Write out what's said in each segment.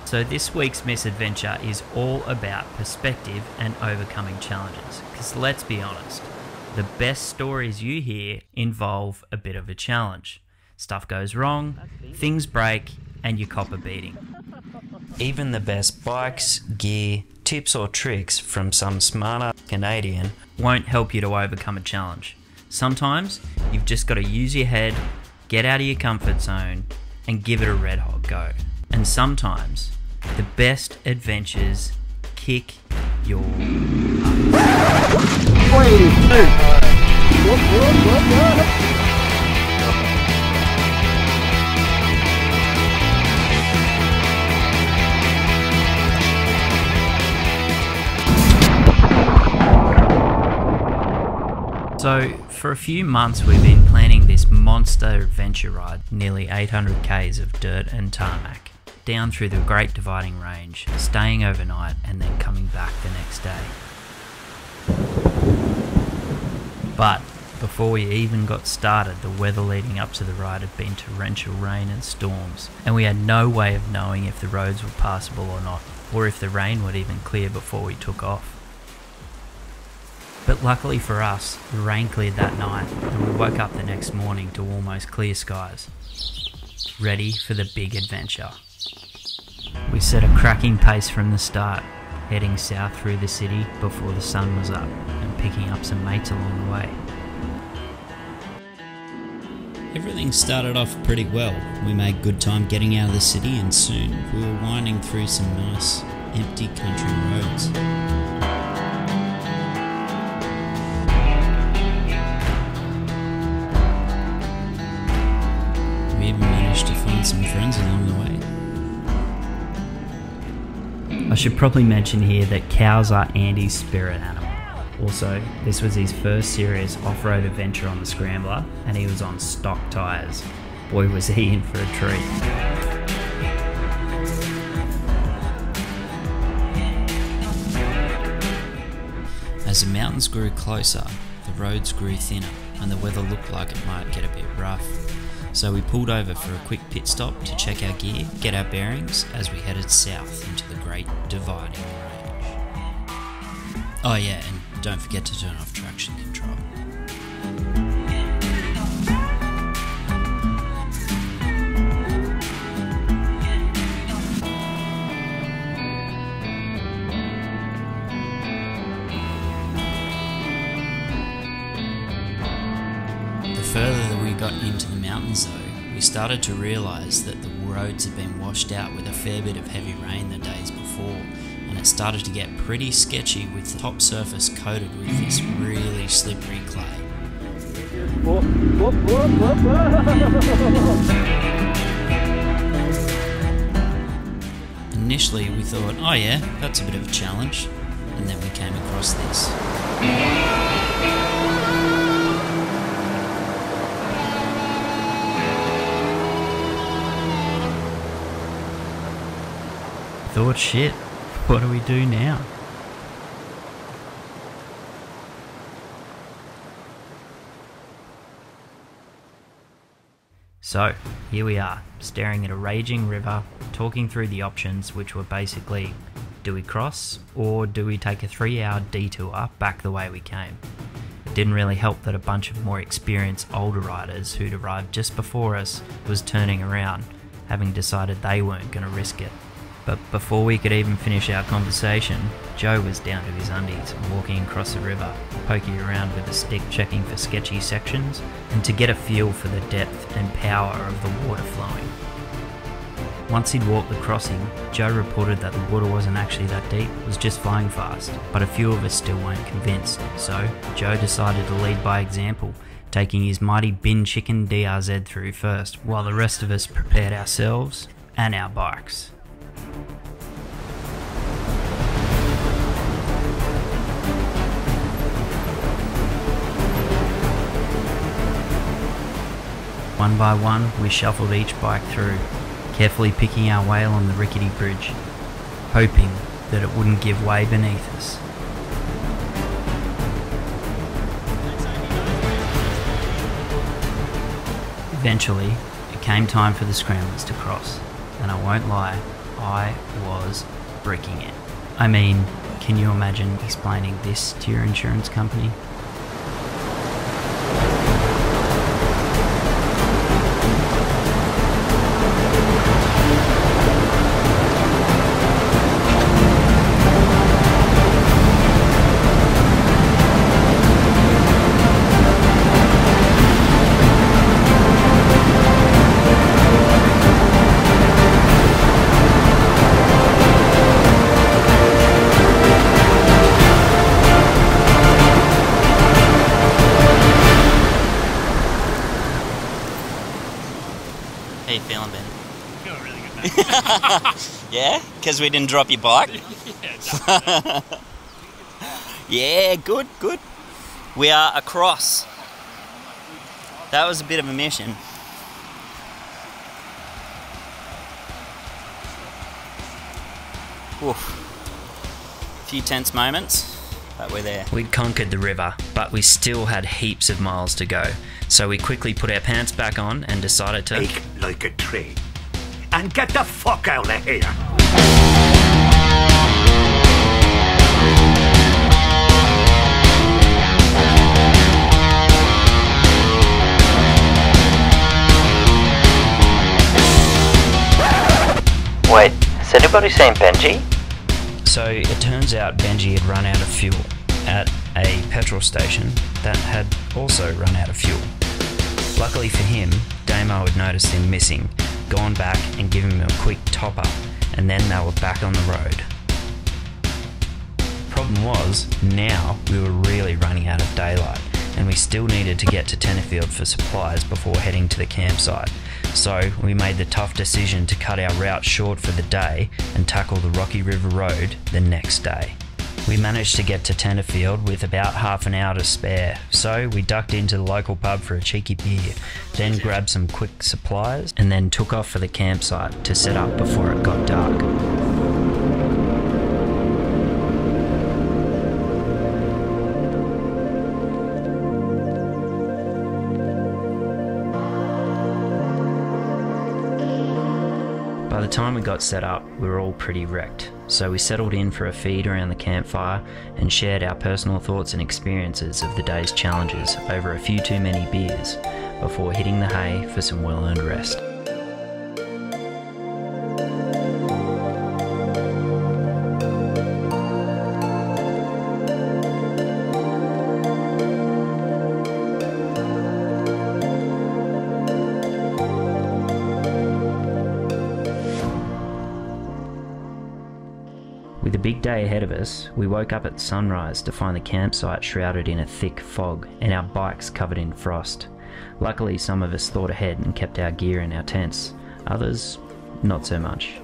So this week's misadventure is all about perspective and overcoming challenges, because let's be honest, the best stories you hear involve a bit of a challenge. Stuff goes wrong, things break, and you cop a beating. Even the best bikes, gear, tips or tricks from some smarter Canadian won't help you to overcome a challenge. Sometimes you've just got to use your head, get out of your comfort zone, and give it a red hot go. And sometimes the best adventures kick your So for a few months we've been planning this monster adventure ride, nearly 800 k's of dirt and tarmac, down through the Great Dividing Range, staying overnight and then coming back the next day. But before we even got started, the weather leading up to the ride had been torrential rain and storms, and we had no way of knowing if the roads were passable or not, or if the rain would even clear before we took off. But luckily for us, the rain cleared that night and we woke up the next morning to almost clear skies, ready for the big adventure. We set a cracking pace from the start, heading south through the city before the sun was up and picking up some mates along the way. Everything started off pretty well. We made good time getting out of the city and soon we were winding through some nice, empty country roads. We even managed to find some friends along the way. I should probably mention here that cows are Andy's spirit animal. Also, this was his first serious off-road adventure on the Scrambler, and he was on stock tyres. Boy was he in for a treat. As the mountains grew closer, the roads grew thinner, and the weather looked like it might get a bit rough. So we pulled over for a quick pit stop to check our gear, get our bearings as we headed south into the Great Dividing Range. Oh yeah, and don't forget to turn off traction control. The further that we got into the mountains though, we started to realise that the roads had been washed out with a fair bit of heavy rain the days before, and it started to get pretty sketchy with the top surface coated with this really slippery clay. Initially we thought, oh yeah, that's a bit of a challenge, and then we came across this. Thought, shit, what do we do now? So, here we are, staring at a raging river, talking through the options, which were basically, do we cross, or do we take a 3-hour detour back the way we came? It didn't really help that a bunch of more experienced older riders who'd arrived just before us was turning around, having decided they weren't going to risk it. But before we could even finish our conversation, Joe was down to his undies and walking across the river, poking around with a stick checking for sketchy sections and to get a feel for the depth and power of the water flowing. Once he'd walked the crossing, Joe reported that the water wasn't actually that deep, it was just flowing fast, but a few of us still weren't convinced, so Joe decided to lead by example, taking his mighty bin chicken DRZ through first, while the rest of us prepared ourselves and our bikes. One by one, we shuffled each bike through, carefully picking our way along the rickety bridge, hoping that it wouldn't give way beneath us. Eventually, it came time for the scramblers to cross, and I won't lie, I was bricking it. I mean, can you imagine explaining this to your insurance company? How you feeling, Ben? I feel really good, mate. Yeah? Because we didn't drop your bike? Yeah, Yeah, good, good. We are across. That was a bit of a mission. Oof. A few tense moments, but we're there. We'd conquered the river, but we still had heaps of miles to go. So we quickly put our pants back on and decided to Take like a tree and get the fuck out of here. Wait, has anybody seen Benji? So it turns out Benji had run out of fuel at a petrol station that had also run out of fuel. Luckily for him, Damo had noticed him missing, gone back and given him a quick top up, and then they were back on the road. Problem was, now we were really running out of daylight, and we still needed to get to Tennefield for supplies before heading to the campsite. So we made the tough decision to cut our route short for the day and tackle the Rocky River Road the next day. We managed to get to Tennefield with about half an hour to spare, so we ducked into the local pub for a cheeky beer, then grabbed some quick supplies, and then took off for the campsite to set up before it got dark. By the time we got set up, we were all pretty wrecked, so we settled in for a feed around the campfire and shared our personal thoughts and experiences of the day's challenges over a few too many beers before hitting the hay for some well-earned rest. With a big day ahead of us, we woke up at sunrise to find the campsite shrouded in a thick fog and our bikes covered in frost. Luckily, some of us thought ahead and kept our gear in our tents. Others, not so much.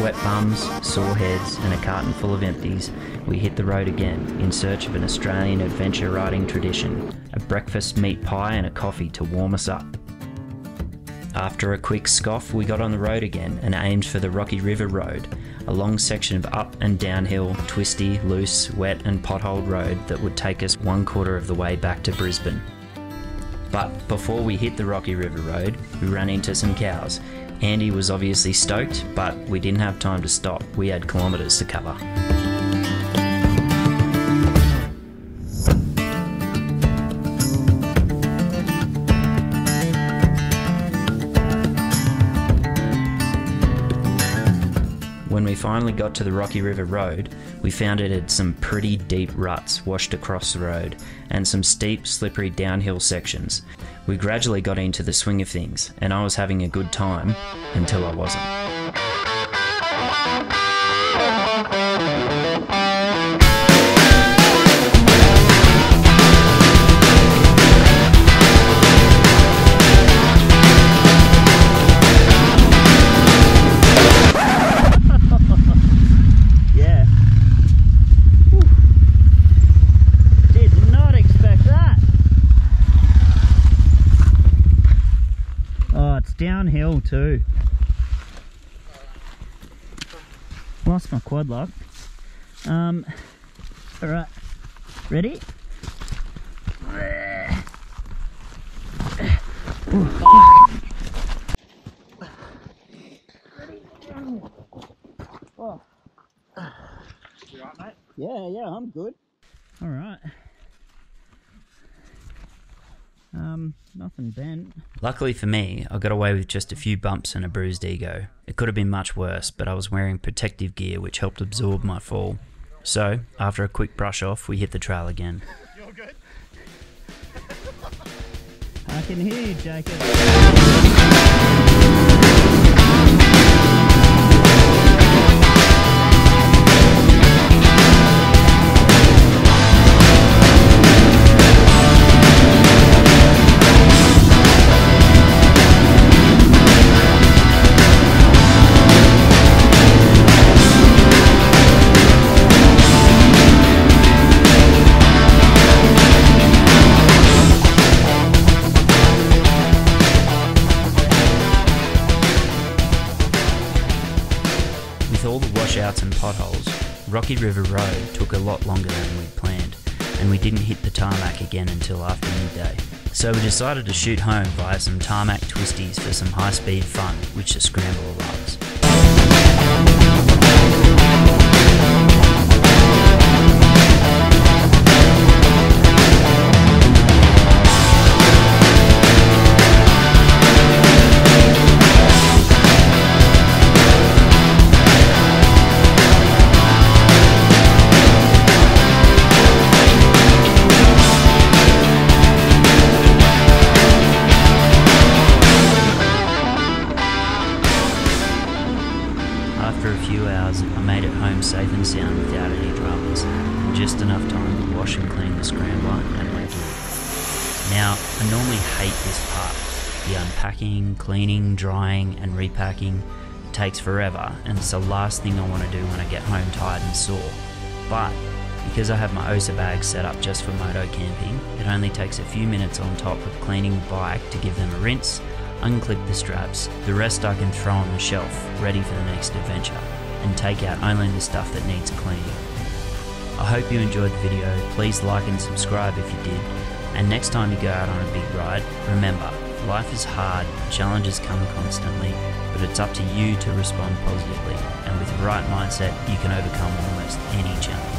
Wet bums, sore heads and a carton full of empties, we hit the road again in search of an Australian adventure riding tradition, a breakfast meat pie and a coffee to warm us up. After a quick scoff, we got on the road again and aimed for the Rocky River Road, a long section of up and downhill, twisty, loose, wet and potholed road that would take us 1/4 of the way back to Brisbane. But before we hit the Rocky River Road, we ran into some cows. Andy was obviously stoked, but we didn't have time to stop. We had kilometres to cover. When we finally got to the Rocky River Road, we found it had some pretty deep ruts washed across the road and some steep, slippery downhill sections. We gradually got into the swing of things, and I was having a good time until I wasn't. Downhill too. Lost my quad lock. Alright, ready? Oh. You alright, mate? Yeah, I'm good. Alright. Nothing bent. Luckily for me, I got away with just a few bumps and a bruised ego. It could have been much worse, but I was wearing protective gear which helped absorb my fall. So, after a quick brush off, we hit the trail again. You all good? I can hear you, Jacob. And potholes, Rocky River Road took a lot longer than we'd planned, and we didn't hit the tarmac again until after midday. So we decided to shoot home via some tarmac twisties for some high-speed fun, which the Scrambler loves. Safe and sound without any dramas, and just enough time to wash and clean the Scrambler and my gear. Now, I normally hate this part. The unpacking, cleaning, drying and repacking takes forever, and it's the last thing I want to do when I get home tired and sore. But because I have my OSA bag set up just for moto camping, it only takes a few minutes on top of cleaning the bike to give them a rinse, unclip the straps. The rest I can throw on the shelf, ready for the next adventure, and take out only the stuff that needs cleaning. I hope you enjoyed the video. Please like and subscribe if you did, and next time you go out on a big ride, remember, life is hard, challenges come constantly, but it's up to you to respond positively, and with the right mindset you can overcome almost any challenge.